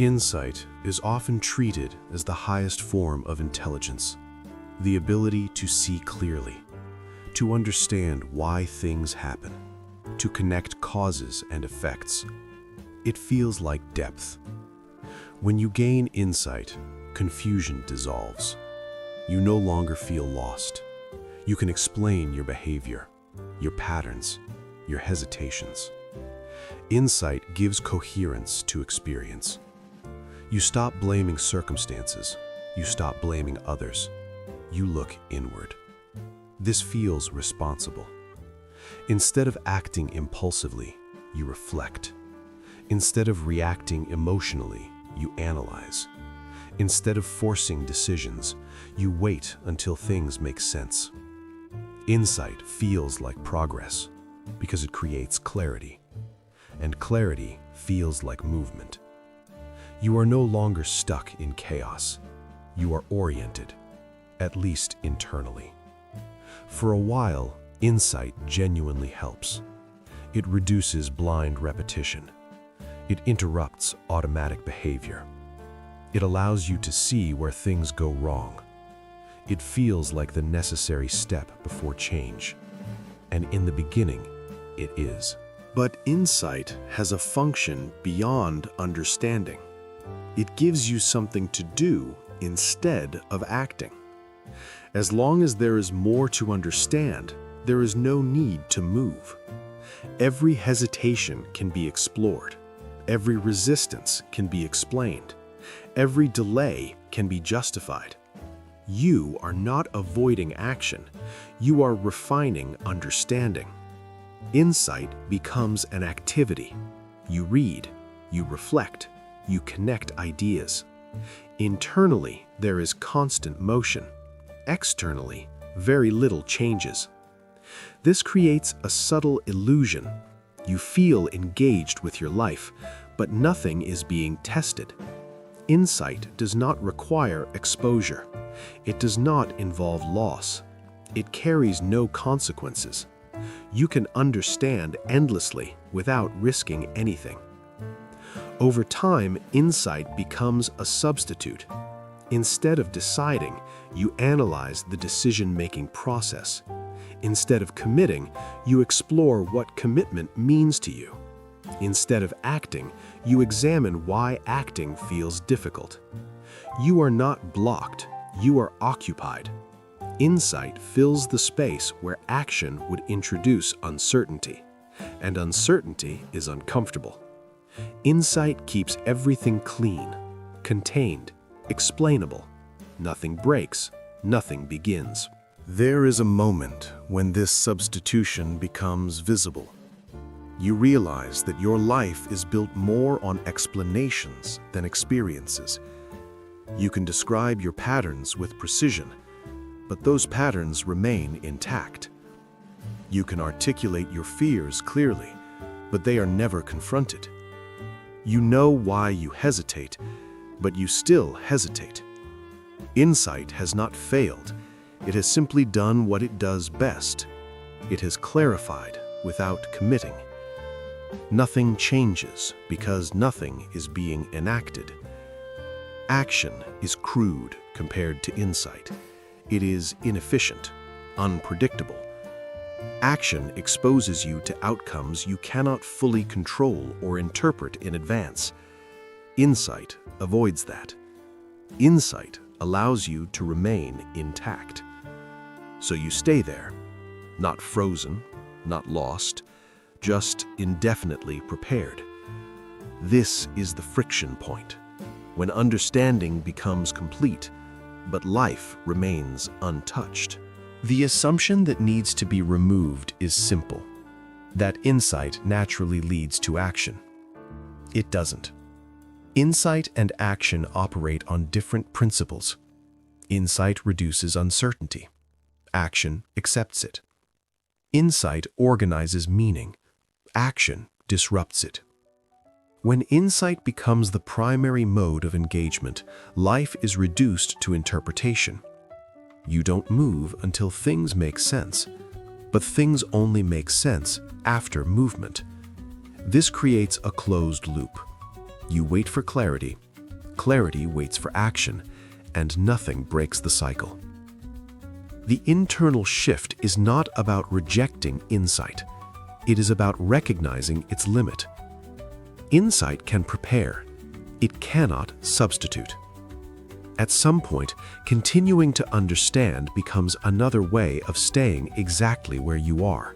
Insight is often treated as the highest form of intelligence, the ability to see clearly, to understand why things happen, to connect causes and effects. It feels like depth. When you gain insight, confusion dissolves. You no longer feel lost. You can explain your behavior, your patterns, your hesitations. Insight gives coherence to experience. You stop blaming circumstances. You stop blaming others. You look inward. This feels responsible. Instead of acting impulsively, you reflect. Instead of reacting emotionally, you analyze. Instead of forcing decisions, you wait until things make sense. Insight feels like progress because it creates clarity, and clarity feels like movement. You are no longer stuck in chaos. You are oriented, at least internally. For a while, insight genuinely helps. It reduces blind repetition. It interrupts automatic behavior. It allows you to see where things go wrong. It feels like the necessary step before change. And in the beginning, it is. But insight has a function beyond understanding. It gives you something to do instead of acting. As long as there is more to understand, there is no need to move. Every hesitation can be explored. Every resistance can be explained. Every delay can be justified. You are not avoiding action. You are refining understanding. Insight becomes an activity. You read, you reflect, you connect ideas. Internally, there is constant motion. Externally, very little changes. This creates a subtle illusion. You feel engaged with your life, but nothing is being tested. Insight does not require exposure. It does not involve loss. It carries no consequences. You can understand endlessly without risking anything. Over time, insight becomes a substitute. Instead of deciding, you analyze the decision-making process. Instead of committing, you explore what commitment means to you. Instead of acting, you examine why acting feels difficult. You are not blocked, you are occupied. Insight fills the space where action would introduce uncertainty, and uncertainty is uncomfortable. Insight keeps everything clean, contained, explainable. Nothing breaks, nothing begins. There is a moment when this substitution becomes visible. You realize that your life is built more on explanations than experiences. You can describe your patterns with precision, but those patterns remain intact. You can articulate your fears clearly, but they are never confronted. You know why you hesitate, but you still hesitate. Insight has not failed. It has simply done what it does best. It has clarified without committing. Nothing changes because nothing is being enacted. Action is crude compared to insight. It is inefficient, unpredictable. Action exposes you to outcomes you cannot fully control or interpret in advance. Insight avoids that. Insight allows you to remain intact. So you stay there, not frozen, not lost, just indefinitely prepared. This is the friction point, when understanding becomes complete, but life remains untouched. The assumption that needs to be removed is simple, that insight naturally leads to action. It doesn't. Insight and action operate on different principles. Insight reduces uncertainty. Action accepts it. Insight organizes meaning. Action disrupts it. When insight becomes the primary mode of engagement, life is reduced to interpretation. You don't move until things make sense, but things only make sense after movement. This creates a closed loop. You wait for clarity, clarity waits for action, and nothing breaks the cycle. The internal shift is not about rejecting insight. It is about recognizing its limit. Insight can prepare. It cannot substitute. At some point, continuing to understand becomes another way of staying exactly where you are.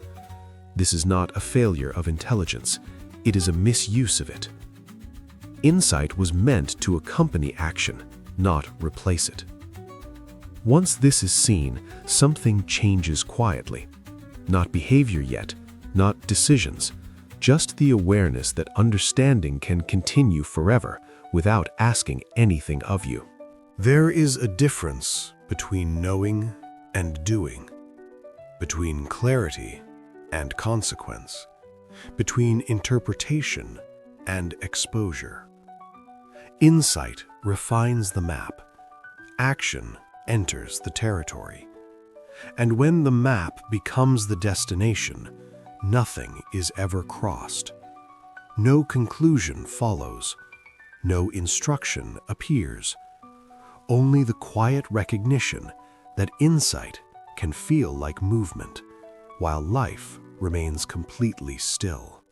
This is not a failure of intelligence. It is a misuse of it. Insight was meant to accompany action, not replace it. Once this is seen, something changes quietly. Not behavior yet, not decisions, just the awareness that understanding can continue forever without asking anything of you. There is a difference between knowing and doing, between clarity and consequence, between interpretation and exposure. Insight refines the map. Action enters the territory. And when the map becomes the destination, nothing is ever crossed. No conclusion follows. No instruction appears. Only the quiet recognition that insight can feel like movement, while life remains completely still.